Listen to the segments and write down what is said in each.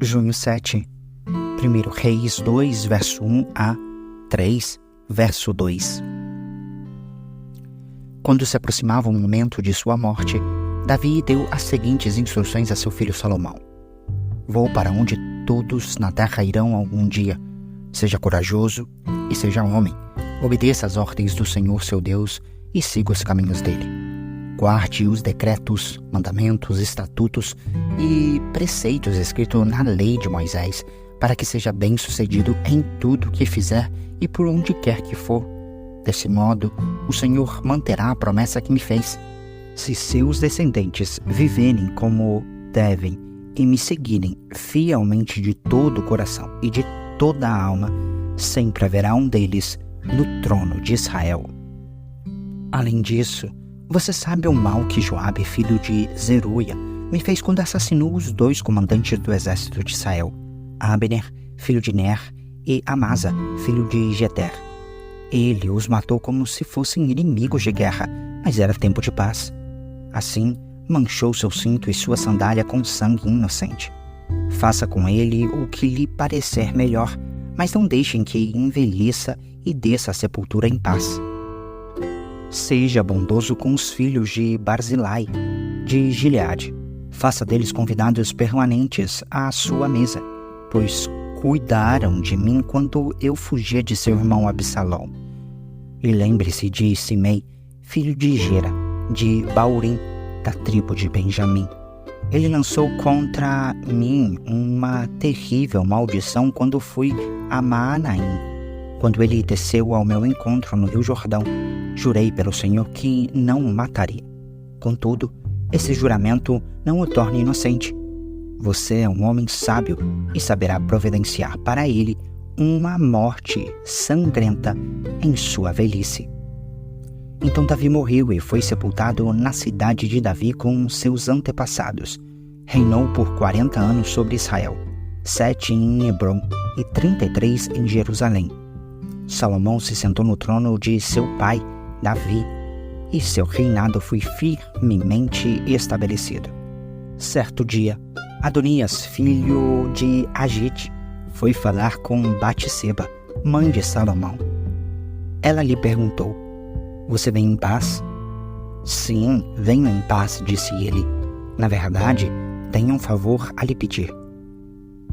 Junho 7, 1 Reis 2, verso 1 a 3, verso 2. Quando se aproximava o momento de sua morte, Davi deu as seguintes instruções a seu filho Salomão: Vou para onde todos na terra irão algum dia. Seja corajoso e seja homem. Obedeça às ordens do Senhor seu Deus e siga os caminhos dele. Guarde os decretos, mandamentos, estatutos e preceitos escritos na lei de Moisés, para que seja bem-sucedido em tudo que fizer e por onde quer que for. Desse modo, o Senhor manterá a promessa que me fez. Se seus descendentes viverem como devem e me seguirem fielmente de todo o coração e de toda a alma, sempre haverá um deles no trono de Israel. Além disso, você sabe o mal que Joabe, filho de Zeruia, me fez quando assassinou os 2 comandantes do exército de Israel, Abner, filho de Ner, e Amasa, filho de Jeter. Ele os matou como se fossem inimigos de guerra, mas era tempo de paz. Assim, manchou seu cinto e sua sandália com sangue inocente. Faça com ele o que lhe parecer melhor, mas não deixem que envelheça e desça à sepultura em paz. Seja bondoso com os filhos de Barzilai, de Gileade. Faça deles convidados permanentes à sua mesa, pois cuidaram de mim quando eu fugia de seu irmão Absalão. E lembre-se de Simei, filho de Gera, de Baurim, da tribo de Benjamim. Ele lançou contra mim uma terrível maldição quando fui a Maanaim. Quando ele desceu ao meu encontro no Rio Jordão, jurei pelo Senhor que não o mataria. Contudo, esse juramento não o torna inocente. Você é um homem sábio e saberá providenciar para ele uma morte sangrenta em sua velhice. Então Davi morreu e foi sepultado na cidade de Davi com seus antepassados. Reinou por 40 anos sobre Israel, 7 em Hebrom e 33 em Jerusalém. Salomão se sentou no trono de seu pai, Davi, e seu reinado foi firmemente estabelecido. Certo dia, Adonias, filho de Agite, foi falar com Batseba, mãe de Salomão. Ela lhe perguntou: Você vem em paz? Sim, venho em paz, disse ele. Na verdade, tenho um favor a lhe pedir.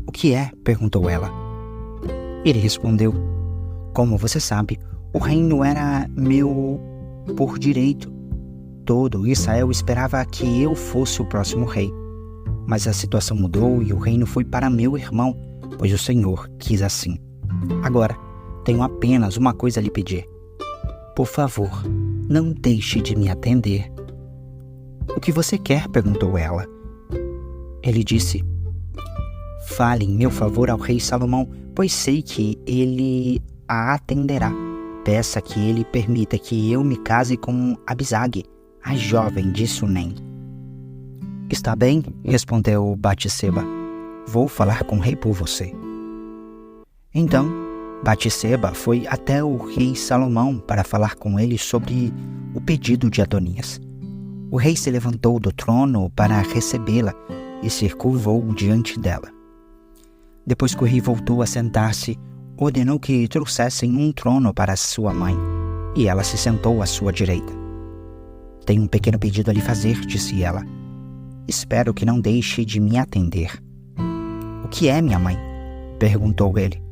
O que é? Perguntou ela. Ele respondeu: Como você sabe, o reino era meu por direito. Todo Israel esperava que eu fosse o próximo rei. Mas a situação mudou e o reino foi para meu irmão, pois o Senhor quis assim. Agora, tenho apenas uma coisa a lhe pedir. Por favor, não deixe de me atender. O que você quer? Perguntou ela. Ele disse: Fale em meu favor ao rei Salomão, pois sei que ele a atenderá. Peça que ele permita que eu me case com Abisag, a jovem de Sunem. Está bem, respondeu Batseba. Vou falar com o rei por você. Então, Batseba foi até o rei Salomão para falar com ele sobre o pedido de Adonias. O rei se levantou do trono para recebê-la e se curvou diante dela. Depois que o rei voltou a sentar-se, ordenou que trouxessem um trono para sua mãe, e ela se sentou à sua direita. Tenho um pequeno pedido a lhe fazer, disse ela. Espero que não deixe de me atender. O que é, minha mãe? Perguntou ele.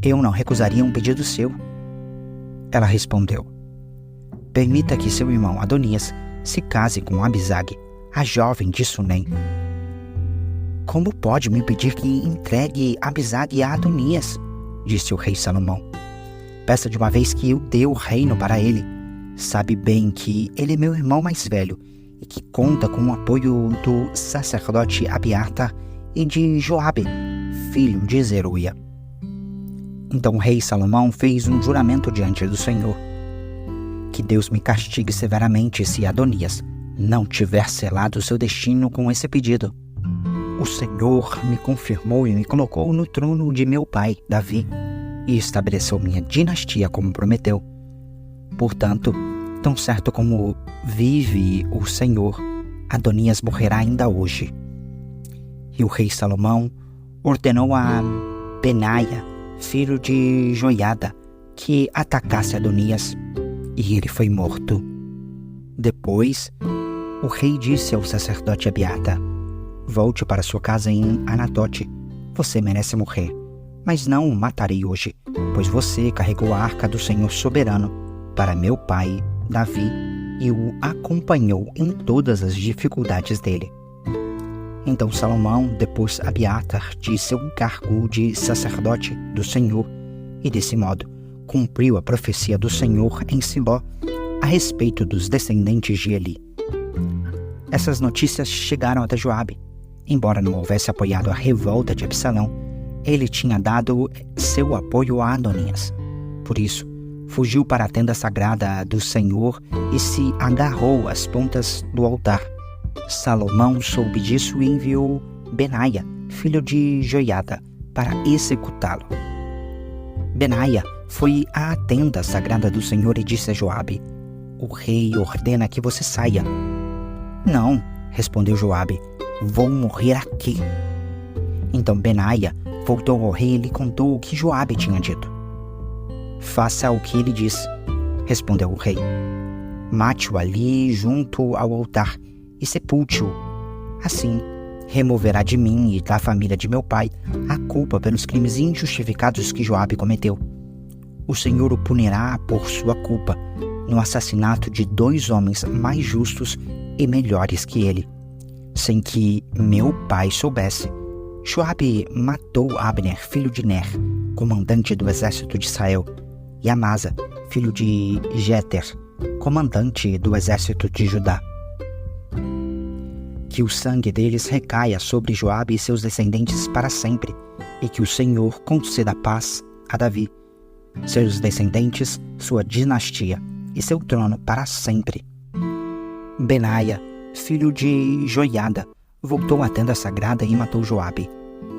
Eu não recusaria um pedido seu. Ela respondeu. Permita que seu irmão Adonias se case com Abisag, a jovem de Sunem. Como pode me pedir que entregue Abisag a Adonias? Disse o rei Salomão. Peça de uma vez que eu dê o reino para ele. Sabe bem que ele é meu irmão mais velho e que conta com o apoio do sacerdote Abiatar e de Joabe, filho de Zeruia. Então o rei Salomão fez um juramento diante do Senhor. Que Deus me castigue severamente se Adonias não tiver selado seu destino com esse pedido. O Senhor me confirmou e me colocou no trono de meu pai, Davi, e estabeleceu minha dinastia como prometeu. Portanto, tão certo como vive o Senhor, Adonias morrerá ainda hoje. E o rei Salomão ordenou a Benaia, filho de Joiada, que atacasse Adonias, e ele foi morto. Depois, o rei disse ao sacerdote Abiatar: volte para sua casa em Anatote. Você merece morrer, mas não o matarei hoje, pois você carregou a arca do Senhor soberano para meu pai, Davi, e o acompanhou em todas as dificuldades dele. Então Salomão depôs Abiatar de seu cargo de sacerdote do Senhor, e desse modo cumpriu a profecia do Senhor em Siló a respeito dos descendentes de Eli. Essas notícias chegaram até Joabe. Embora não houvesse apoiado a revolta de Absalão, ele tinha dado seu apoio a Adonias. Por isso, fugiu para a tenda sagrada do Senhor e se agarrou às pontas do altar. Salomão soube disso e enviou Benaia, filho de Joiada, para executá-lo. Benaia foi à tenda sagrada do Senhor e disse a Joabe: o rei ordena que você saia. Não, respondeu Joabe, vou morrer aqui. Então Benaia voltou ao rei e lhe contou o que Joabe tinha dito. Faça o que ele disse, respondeu o rei. Mate-o ali junto ao altar e sepulte-o. Assim, removerá de mim e da família de meu pai a culpa pelos crimes injustificados que Joabe cometeu. O Senhor o punirá por sua culpa no assassinato de 2 homens mais justos e melhores que ele, sem que meu pai soubesse. Joabe matou Abner, filho de Ner, comandante do exército de Israel, e Amasa, filho de Jeter, comandante do exército de Judá. Que o sangue deles recaia sobre Joabe e seus descendentes para sempre, e que o Senhor conceda paz a Davi, seus descendentes, sua dinastia e seu trono para sempre. Benaia, filho de Joiada, voltou à tenda sagrada e matou Joabe,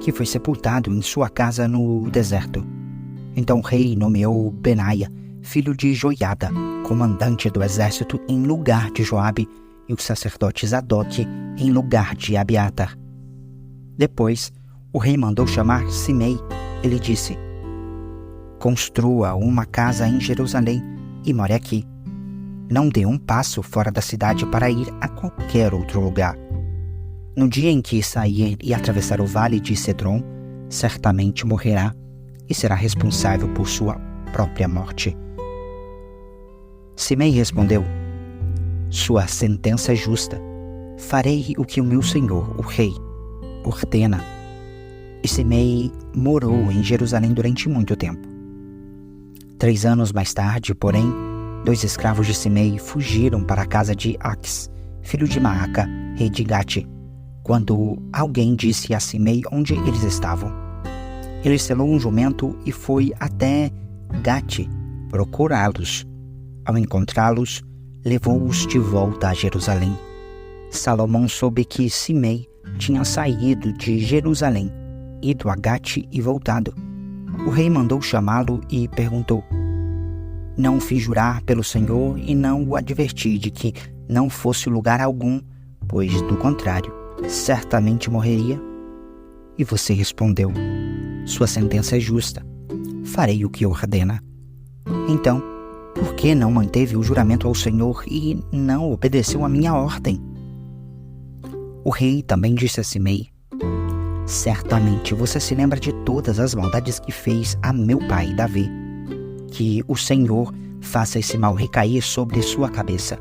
que foi sepultado em sua casa no deserto. Então o rei nomeou Benaia, filho de Joiada, comandante do exército em lugar de Joabe, e o sacerdote Zadok em lugar de Abiatar. Depois, o rei mandou chamar Simei. Ele disse: construa uma casa em Jerusalém e more aqui. Não dê um passo fora da cidade para ir a qualquer outro lugar. No dia em que sair e atravessar o vale de Cedron, certamente morrerá e será responsável por sua própria morte. Simei respondeu: sua sentença é justa. Farei o que o meu senhor, o rei, ordena. E Simei morou em Jerusalém durante muito tempo. 3 anos mais tarde, porém, 2 escravos de Simei fugiram para a casa de Aques, filho de Maaca, rei de Gate, quando alguém disse a Simei onde eles estavam. Ele selou um jumento e foi até Gate procurá-los. Ao encontrá-los, levou-os de volta a Jerusalém. Salomão soube que Simei tinha saído de Jerusalém, ido a Gate e voltado. O rei mandou chamá-lo e perguntou: não fiz jurar pelo Senhor e não o adverti de que não fosse lugar algum, pois, do contrário, certamente morreria? E você respondeu: sua sentença é justa. Farei o que ordena. Então, por que não manteve o juramento ao Senhor e não obedeceu a minha ordem? O rei também disse a Simei: certamente você se lembra de todas as maldades que fez a meu pai Davi. Que o Senhor faça esse mal recair sobre sua cabeça.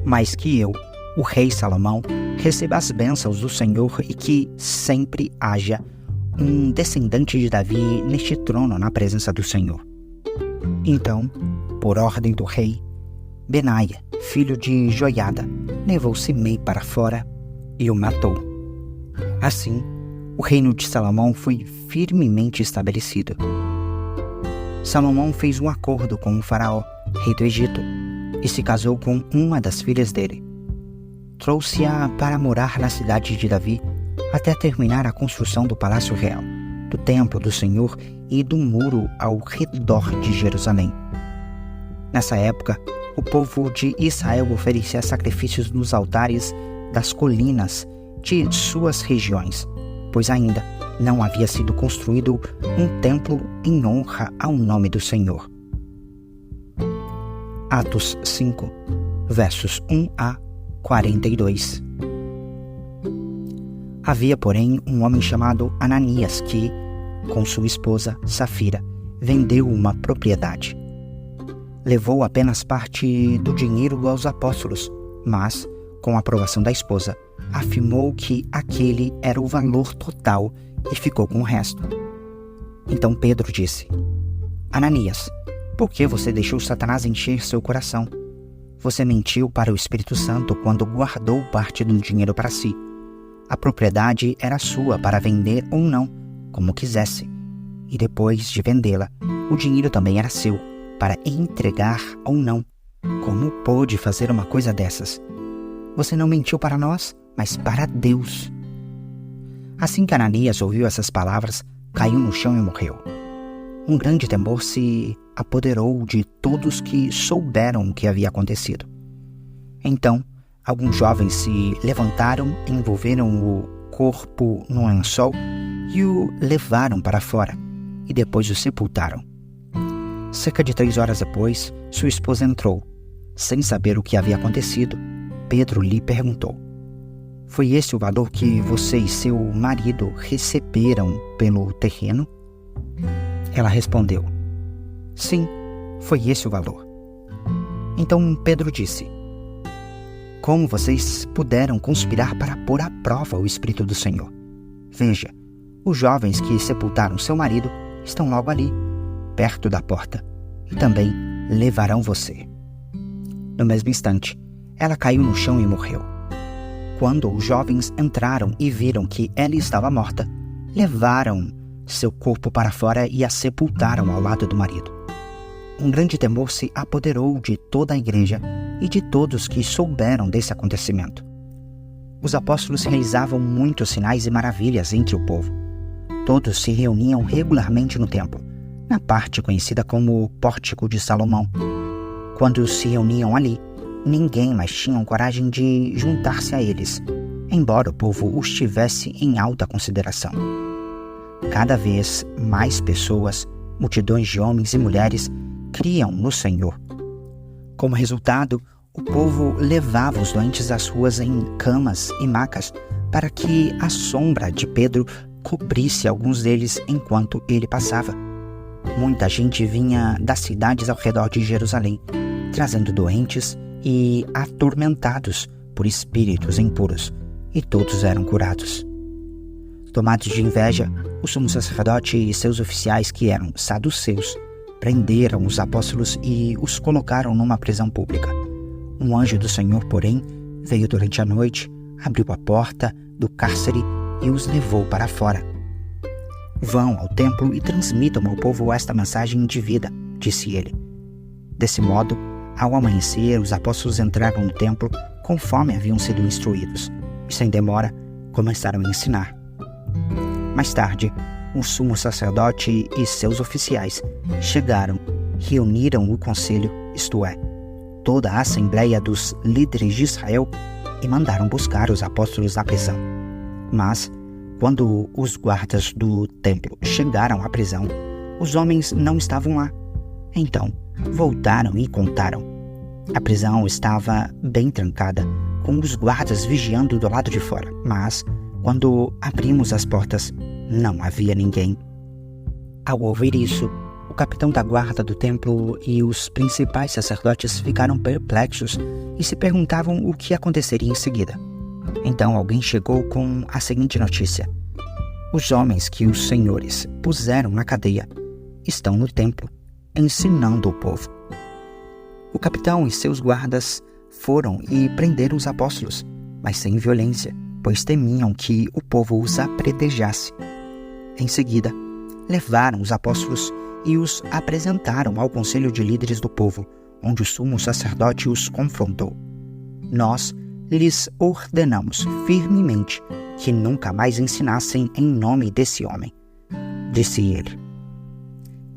Mas que eu, o rei Salomão, receba as bênçãos do Senhor e que sempre haja um descendente de Davi neste trono na presença do Senhor. Então, por ordem do rei, Benaia, filho de Joiada, levou Simei para fora e o matou. Assim, o reino de Salomão foi firmemente estabelecido. Salomão fez um acordo com o faraó, rei do Egito, e se casou com uma das filhas dele. Trouxe-a para morar na cidade de Davi até terminar a construção do palácio real, do templo do Senhor e do muro ao redor de Jerusalém. Nessa época, o povo de Israel oferecia sacrifícios nos altares das colinas de suas regiões, pois ainda não havia sido construído um templo em honra ao nome do Senhor. Atos 5, versos 1 a 42. Havia, porém, um homem chamado Ananias que, com sua esposa Safira, vendeu uma propriedade. Levou apenas parte do dinheiro aos apóstolos, mas, com a aprovação da esposa, afirmou que aquele era o valor total e ficou com o resto. Então Pedro disse: Ananias, por que você deixou Satanás encher seu coração? Você mentiu para o Espírito Santo quando guardou parte do dinheiro para si. A propriedade era sua para vender ou não, como quisesse. E depois de vendê-la, o dinheiro também era seu, para entregar ou não. Como pôde fazer uma coisa dessas? Você não mentiu para nós, mas para Deus. Assim que Ananias ouviu essas palavras, caiu no chão e morreu. Um grande temor se apoderou de todos que souberam o que havia acontecido. Então, alguns jovens se levantaram, envolveram o corpo num lençol e o levaram para fora, e depois o sepultaram. Cerca de 3 horas depois, sua esposa entrou. Sem saber o que havia acontecido, Pedro lhe perguntou: Foi esse o valor que você e seu marido receberam pelo terreno? Ela respondeu: Sim, foi esse o valor. Então Pedro disse: Como vocês puderam conspirar para pôr à prova o Espírito do Senhor? Veja, os jovens que sepultaram seu marido estão logo ali, perto da porta, e também levarão você. No mesmo instante, ela caiu no chão e morreu. Quando os jovens entraram e viram que ela estava morta, levaram seu corpo para fora e a sepultaram ao lado do marido. Um grande temor se apoderou de toda a igreja e de todos que souberam desse acontecimento. Os apóstolos realizavam muitos sinais e maravilhas entre o povo. Todos se reuniam regularmente no templo, na parte conhecida como Pórtico de Salomão. Quando se reuniam ali, ninguém mais tinha coragem de juntar-se a eles, embora o povo os tivesse em alta consideração. Cada vez mais pessoas, multidões de homens e mulheres, criam no Senhor. Como resultado, o povo levava os doentes às ruas em camas e macas para que a sombra de Pedro cobrisse alguns deles enquanto ele passava. Muita gente vinha das cidades ao redor de Jerusalém, trazendo doentes e atormentados por espíritos impuros, e todos eram curados. Tomados de inveja, o sumo sacerdote e seus oficiais, que eram saduceus, prenderam os apóstolos e os colocaram numa prisão pública. Um anjo do Senhor, porém, veio durante a noite, abriu a porta do cárcere e os levou para fora. Vão ao templo e transmitam ao povo esta mensagem de vida, disse ele. Desse modo, ao amanhecer, os apóstolos entraram no templo conforme haviam sido instruídos, e sem demora, começaram a ensinar. Mais tarde, o sumo sacerdote e seus oficiais chegaram, reuniram o conselho, isto é, toda a assembleia dos líderes de Israel, e mandaram buscar os apóstolos na prisão. Mas, quando os guardas do templo chegaram à prisão, os homens não estavam lá. Então, voltaram e contaram. A prisão estava bem trancada, com os guardas vigiando do lado de fora, mas, quando abrimos as portas, não havia ninguém. Ao ouvir isso, o capitão da guarda do templo e os principais sacerdotes ficaram perplexos e se perguntavam o que aconteceria em seguida. Então alguém chegou com a seguinte notícia: os homens que os senhores puseram na cadeia estão no templo, ensinando o povo. O capitão e seus guardas foram e prenderam os apóstolos, mas sem violência, pois temiam que o povo os apredejasse. Em seguida, levaram os apóstolos e os apresentaram ao conselho de líderes do povo, onde o sumo sacerdote os confrontou. Nós lhes ordenamos firmemente que nunca mais ensinassem em nome desse homem, disse ele.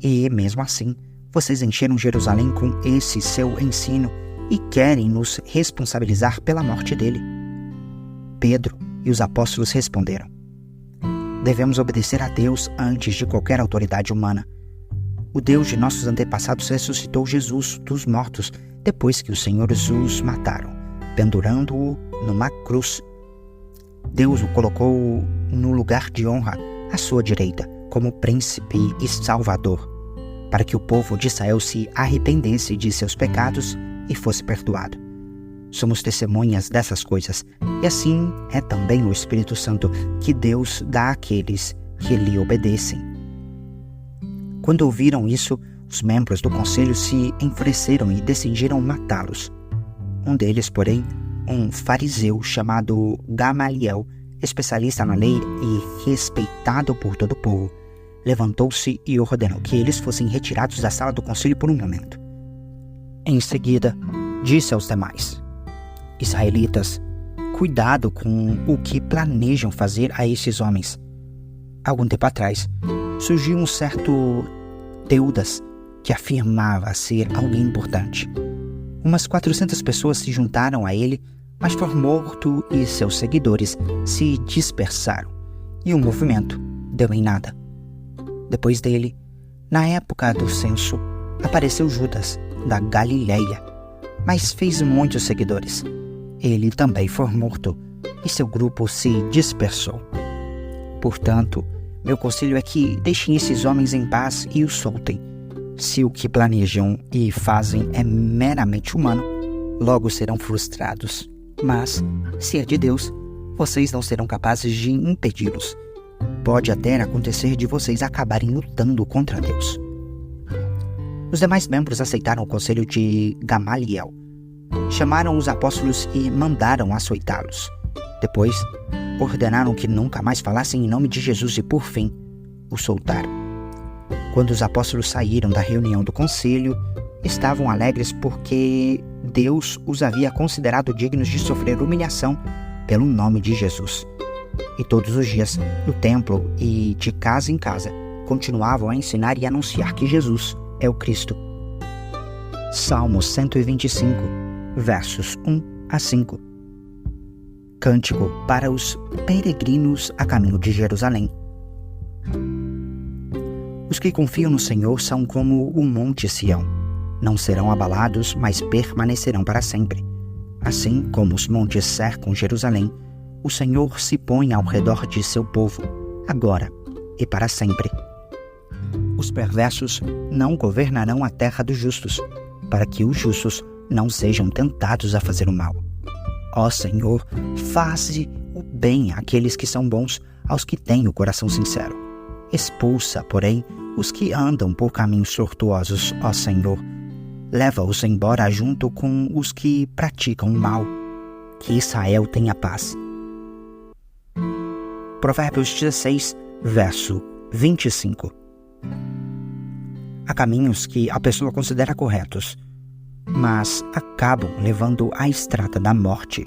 E, mesmo assim, vocês encheram Jerusalém com esse seu ensino e querem nos responsabilizar pela morte dele. Pedro e os apóstolos responderam: devemos obedecer a Deus antes de qualquer autoridade humana. O Deus de nossos antepassados ressuscitou Jesus dos mortos depois que o Senhor Jesus mataram, pendurando-o numa cruz. Deus o colocou no lugar de honra à sua direita, como príncipe e salvador, para que o povo de Israel se arrependesse de seus pecados e fosse perdoado. Somos testemunhas dessas coisas, e assim é também o Espírito Santo que Deus dá àqueles que lhe obedecem. Quando ouviram isso, os membros do conselho se enfureceram e decidiram matá-los. Um deles, porém, um fariseu chamado Gamaliel, especialista na lei e respeitado por todo o povo, levantou-se e ordenou que eles fossem retirados da sala do conselho por um momento. Em seguida, disse aos demais: Israelitas, cuidado com o que planejam fazer a esses homens. Algum tempo atrás, surgiu um certo Teudas que afirmava ser alguém importante. Umas 400 pessoas se juntaram a ele, mas foi morto e seus seguidores se dispersaram, e o movimento deu em nada. Depois dele, na época do censo, apareceu Judas, da Galileia, mas fez muitos seguidores. Ele também foi morto, e seu grupo se dispersou. Portanto, meu conselho é que deixem esses homens em paz e os soltem. Se o que planejam e fazem é meramente humano, logo serão frustrados. Mas, se é de Deus, vocês não serão capazes de impedi-los. Pode até acontecer de vocês acabarem lutando contra Deus. Os demais membros aceitaram o conselho de Gamaliel. Chamaram os apóstolos e mandaram açoitá-los. Depois, ordenaram que nunca mais falassem em nome de Jesus e, por fim, o soltaram. Quando os apóstolos saíram da reunião do conselho, estavam alegres porque Deus os havia considerado dignos de sofrer humilhação pelo nome de Jesus. E todos os dias, no templo e de casa em casa, continuavam a ensinar e anunciar que Jesus é o Cristo. Salmo 125, versos 1 a 5. Cântico para os peregrinos a caminho de Jerusalém. Os que confiam no Senhor são como o monte Sião. Não serão abalados, mas permanecerão para sempre. Assim como os montes cercam Jerusalém, o Senhor se põe ao redor de seu povo, agora e para sempre. Os perversos não governarão a terra dos justos, para que os justos não sejam tentados a fazer o mal. Ó Senhor, faze o bem àqueles que são bons, aos que têm o coração sincero. Expulsa, porém, os que andam por caminhos tortuosos, ó Senhor. Leva-os embora junto com os que praticam o mal. Que Israel tenha paz. Provérbios 16, verso 25. Há caminhos que a pessoa considera corretos, mas acabam levando à estrada da morte.